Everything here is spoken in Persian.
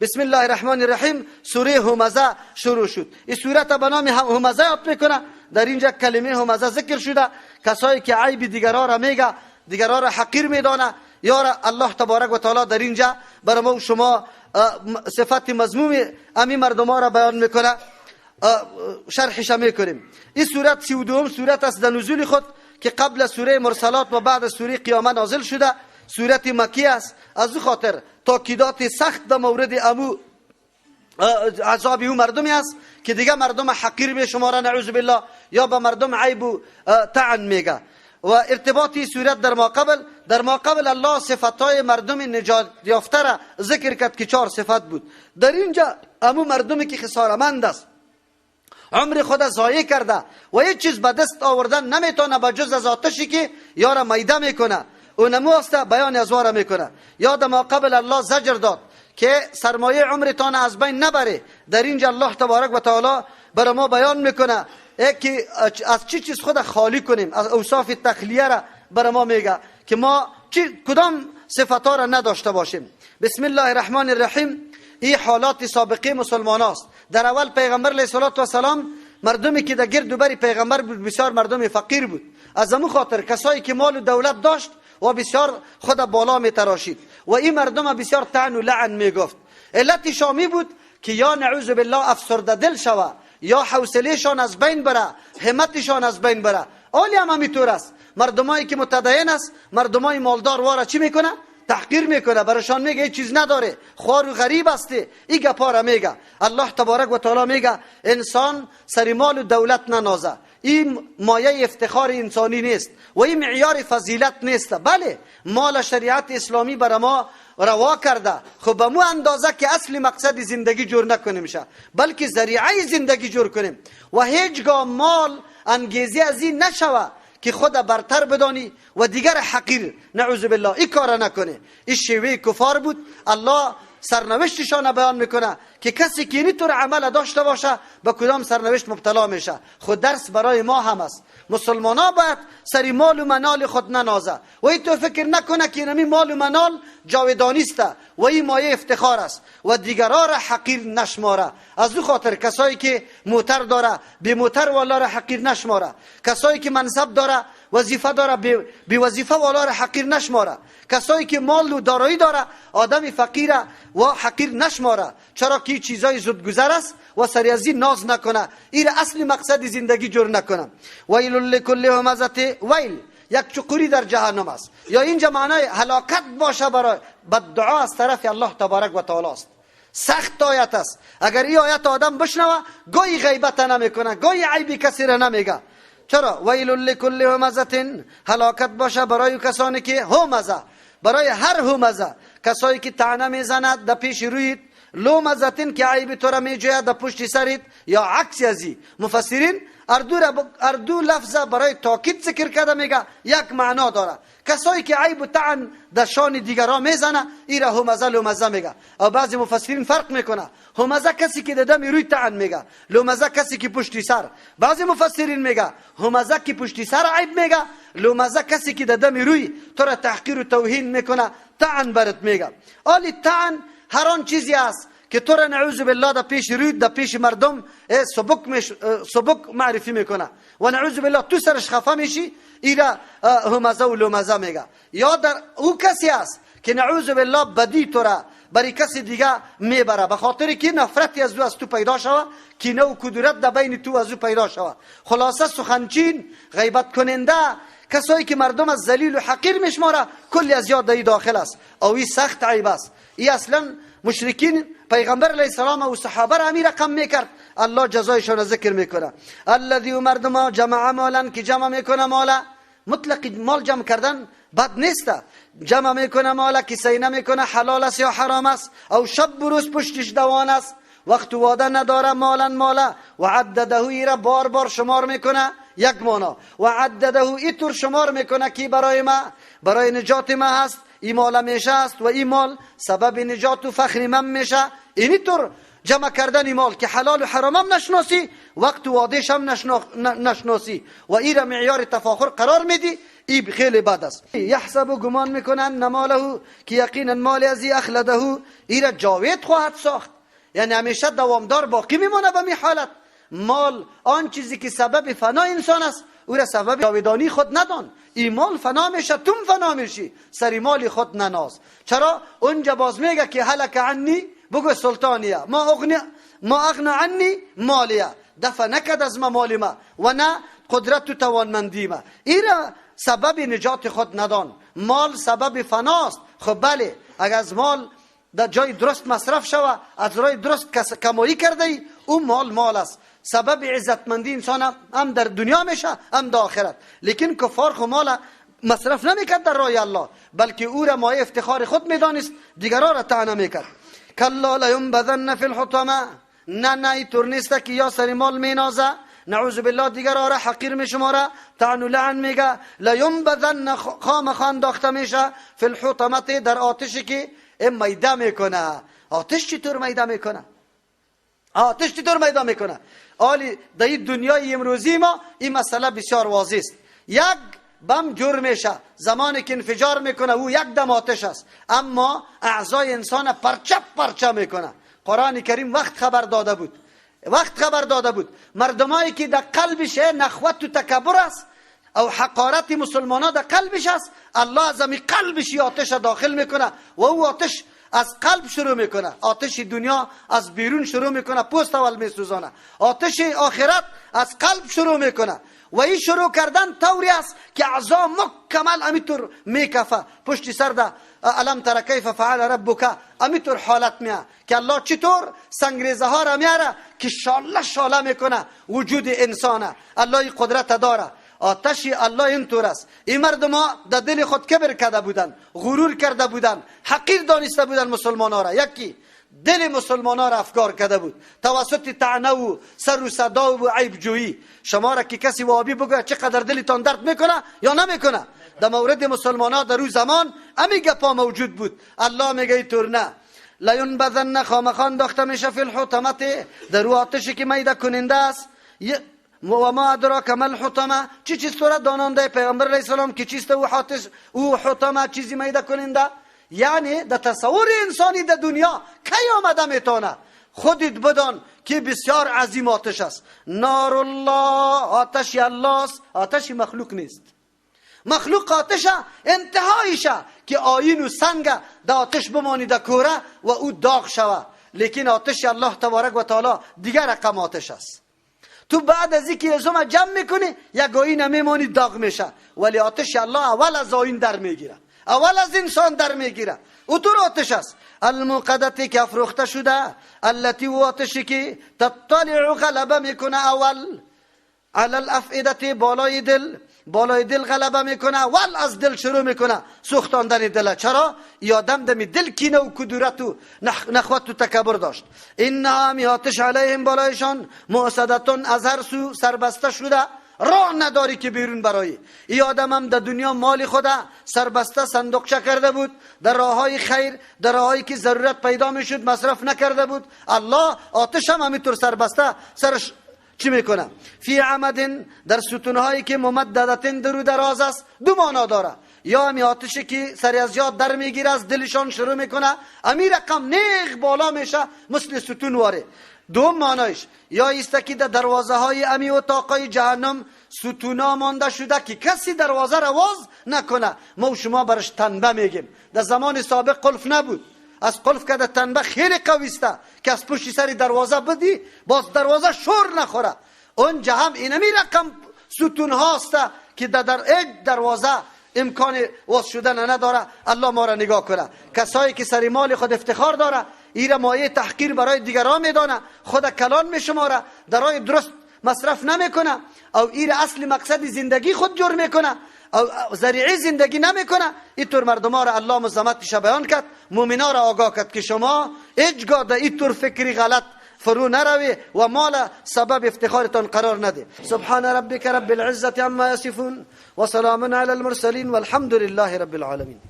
بسم الله الرحمن الرحیم سوره همزه شروع شد. این سورت به نام همزه یاد میکنه. در اینجا کلمه همزه ذکر شده. کسایی که عیب دیگران را میگه، دیگران را حقیر میدانه، یا الله تبارک و تعالی در اینجا برای ما و شما صفت مذموم امی مردم ها را بیان میکنه. شرحش میکنیم. این سورت 32ام سورت است در نزول خود که قبل سوره مرسلات و بعد سوره قیامه نازل شده. سورت مکی است. از او خاطر تاکیدات سخت در مورد امو عذاب او مردمی است که دیگه مردم حقیر به شماره نعوذ بالله یا به مردم عیب و طعن میگه. و ارتباطی صورت در ما قبل الله صفتای مردم نجات یافته را ذکر کرد که 4 صفت بود. در اینجا امو مردمی که خسارمند است، عمر خود ضایع کرده و هیچ چیز به دست آوردن نمیتونه به جز از آتشی که یارا میده میکنه، اونمو است بیان از واره میکنه. یاد ما قبل الله زجر داد که سرمایه عمرتان از بین نبره. در اینجا الله تبارک و تعالی برای ما بیان میکنه که از چی چیز خود خالی کنیم. از اوصاف تخلیه را برای ما میگه که ما کدام صفات را نداشته باشیم. بسم الله الرحمن الرحیم. این حالات سابقه مسلمان است. در اول پیغمبر علیه الصلاة و سلام مردمی که در گرد و بر پیغمبر بود بسیار مردم فقیر بود. از همون خاطر کسایی که مال و دولت داشت و بسیار خود بالا می تراشید و این مردم بسیار طعن و لعن می گفت. علت شامی بود که یا نعوذ بالله افسرده دل شوه، یا حوصلهشان از بین بره، همتشان از بین بره. اولی هم همینطور است. مردمایی که متدین است، مردمای مالدار واره چی میکنه؟ تحقیر میکنه، براشان میگه هیچ چیز نداره، خوار و غریب است. این گپا را میگه. الله تبارک و تعالی میگه انسان سر مال و دولت ننازه. این مایه افتخار انسانی نیست و این معیار فضیلت نیست. بله مال شریعت اسلامی برای ما روا کرده، خب به مو اندازه که اصل مقصد زندگی جور نکنیم شه، بلکه ذریعه زندگی جور کنیم و هیچگاه مال انگیزی از این نشوه که خود برتر بدانی و دیگر حقیر نعوذ بالله این کار نکنه. این شیوه کفار بود. الله سرنوشتشان بیان میکنه که کسی که اینطور عمل داشته باشه به کدام سرنوشت مبتلا میشه. خود درس برای ما هم است. مسلمان ها باید سری مال و منال خود ننازه و این تو فکر نکنه که این مال و منال جاودانی است و این مایه افتخار است و دیگران را حقیر نشماره. از او خاطر کسایی که موتر داره بی موتر والا را حقیر نشماره، کسایی که منصب داره وظیفه داره بی وظیفه والا را حقیر نشماره، کسایی که مال و دارایی داره آدم فقیر و حقیر نشماره. چرا که چیزای زودگذر است و سری از این ناز نکنه، این اصل مقصد زندگی جور نکنه. ویل لکل همزه، ویل یک چقوری در جهنم است، یا اینجا معنای هلاکت باشه برای بددعا از طرف الله تبارک و تعالی است. سخت آیت است. اگر این آیت آدم بشنوه گوی غیبت نمیکنه، گوی عیبی کسی را نمیگه. چرا؟ ویل لکل همزه، هلاکت باشه برای کسانی که همزه، برای هر همزه، کسایی که طعنه میزند در پیش رویت، لومزتین که عیب تو را میجوید در پشت سرت، یا عکس ازی. مفسرین اردو لفظه برای تاکید ذکر کرده میگه یک معنا داره. کسایی که عیب و طعن در شان دیگران میزنه این را همزه لومزه میگه. او بعضی مفسرین فرق میکنه، همزه کسی که در دم روی طعن میگه، لومزه کسی که پشت سر. بعضی مفسرین میگه همزه که پشت سر عیب میگه، لومزه کسی که در دم روی تو را تحقیر و توهین میکنه، طعن برات میگه. آلی طعن هر آن چیزی است که تو را نعوذ بالله در پیش روی در پیش مردم سبک معرفی میکنه و نعوذ بالله تو سرش خفه میشی، این را همزه و لومزه میگه. یا در او کسی است که نعوذ بالله بدی تو را برای کسی دیگه میبره به خاطر که نفرتی از تو پیدا شوه، کینه و کدورت در بین تو از او پیدا شوه. خلاصه سخنچین، غیبت کننده، کسایی که مردم از ذلیل و حقیر میشماره، کلی از یاد ای داخل است. او این سخت عیب است. این اصلا مشرکین پیغمبر علیه السلام و صحابه را همین رقم میکرد. الله جزایشان را ذکر میکنه. الذی مردم جمع مالا، که جمع میکنه مالا. مطلق مال جمع کردن بد نیست، جمع میکنه مالا که سینه میکنه حلال است یا حرام است، او شب و روز پشتش دوان است، وقت واده نداره مالا و عدده ای را بار بار شمار میکنه. یک مانا و عدده ایطور شمار میکنه که برای ما، برای نجات ما هست، این مال میشه است و این مال سبب نجات و فخر من میشه. اینی طور جمع کردن مال که حلال و حرام هم نشناسی، وقت و وادش هم نشناسی و این را معیار تفاخر قرار میدی، این خیلی بد است. یحسب گمان میکنن ماله که یقینا مال ازی اخلده ایرا جاوید خواهد ساخت، یعنی همیشه دوامدار باقی میمونه به می حالت. مال آن چیزی که سبب فنا انسان است او را سبب جاودانی خود ندان. این مال فنا میشه، تم فنا میشی، سری مال خود نناز. چرا؟ اونجا باز میگه که هلک عنی، بگو سلطانیه، ما اغنى عنی مالیه، دفع نکد از ما مال ما و نه قدرت و توانمندی ما. ایرا سبب نجات خود ندان. مال سبب فناست. خب بله، اگر از مال در جای درست مصرف شوه، از رای درست کمایی کرده ای، اون مال است، سبب عزتمندی انسان هم در دنیا میشه هم در آخرت. لیکن کفار خو مال مصرف نمیکرد در راه الله، بلکه او را مایه افتخار خود میدانست، دیگران را طعنه میکرد. کلا لینبذن فی الحطمه، نه اینطور نیست که یا سر مال مینازه، نعوذ بالله دیگران را حقیر میشماره، طعن و لعن میگه. لینبذن خامخا انداخته میشه فی الحطمه، در آتشی که میده میکنه. آتش چطور میده میکنه؟ آتش چطور میده میکنه؟ آلی در این دنیای امروزی ما این مسئله بسیار واضح است. یک بم جور میشه، زمانی که انفجار میکنه او یک دم آتش است، اما اعضای انسان پرچه میکنه. قرآن کریم وقت خبر داده بود مردمایی که در قلبش نخوت و تکبر است او حقارت مسلمانان در قلبش است، الله از این قلبش آتش داخل میکنه و او آتش از قلب شروع میکنه. آتش دنیا از بیرون شروع میکنه، پوست اول میسوزانه. آتش آخرت از قلب شروع میکنه و این شروع کردن طوری است که اعضا مکمل امیطور میکفه. پشت سر ده الم تر کیف فعل ربک، امیطور حالت میه که الله چطور سنگریزه ها را میاره که شاله میکنه وجود انسانه. الله این قدرت داره. آتش الله اینطور است. این مردم ها در دل خود کبر کرده بودن، غرور کرده بودن، حقیر دانسته بودن مسلمان ها را. یکی دل مسلمان ها را افکار کرده بود توسط طعنه و سر و صدا و عیب جویی. شما را که کسی وابی بگه چقدر دلتان درد میکنه یا نمیکنه، در مورد مسلمان ها در اون زمان امی گپا موجود بود. الله میگه اینطور نه. لینبذن خامخا انداخته میشه فی الحطمه، در آتشی که میده کننده است. و ما ادراک ما الحطمه، چی چیز تو را دانانده پیغمبر علیه السلام که چیست او حطمه، چیزی میده کننده؟ یعنی در تصور انسانی در دنیا کی آمده میتونه؟ خودت بدان که بسیار عظیم آتش است. نار الله، آتش الله است، آتش مخلوق نیست. مخلوق آتش انتهایشه که آیین و سنگ در آتش بمانی در کوره و او داغ شوه، لیکن آتش الله تبارک و تعالی دیگر رقم آتش است. تو بعد از اینکه ازم جمع میکنی یک آیین میمانی داغ میشه، ولی آتش الله اول از آیین در میگیره، اول از انسان در میگیره. او طور آتش است. الموقدتی که افروخته شده، التي و آتشی که تطلع غلبه میکنه اول علی الافئده، بالای دل غلبه میکنه، اول از دل شروع میکنه سوختاندن دل. چرا؟ یادم دمی دل کینه و کدورت و نخوت و تکبر داشت. اینها می آتش علیهم، بالایشان موصدتون، از هر سو سربسته شده، راه نداری که بیرون برایی. این آدم هم در دنیا مال خود سربسته صندوقچه کرده بود، در راه های خیر، در راه هایی که ضرورت پیدا میشد مصرف نکرده بود. الله آتش هم همینطور سربسته سرش چی میکنه؟ فی عمد، در ستونهایی که ممددتن درو دراز است. دو معنا داره، یا همی آتشی که سری از یاد در میگیره، از دلشان شروع میکنه، امی رقم نیغ بالا میشه مثل ستون واره. دو معنایش، یا است که در دروازه های امی اتاقای جهنم ستونا مانده شده که کسی دروازه را باز نکنه. ما و شما برش تنبه میگیم. در زمان سابق قلف نبود، از قلف که در تنبه خیلی قویسته که از پشت سر دروازه بدی باز دروازه شور نخوره. اونجا هم اینمی رقم ستون هاست که در دروازه امکان واز شدن نداره. الله ما را نگاه کنه. کسایی که سر مال خود افتخار داره، ایره مایه تحقیر برای دیگران میدانه، خود کلان میشماره، در راه درست مصرف نمیکنه، او ایره اصل مقصد زندگی خود جور میکنه، او ذریعه زندگی نمیکنه. اینطور مردم ها را الله مزمتش بیان کرد، مومنا را آگاه کرد که شما هیچگاه در اینطور فکری غلط فرو نروی و مال سبب افتخارتان قرار نده. سبحان ربک رب العزة عما یصفون و سلام علی المرسلین والحمد لله رب العالمین.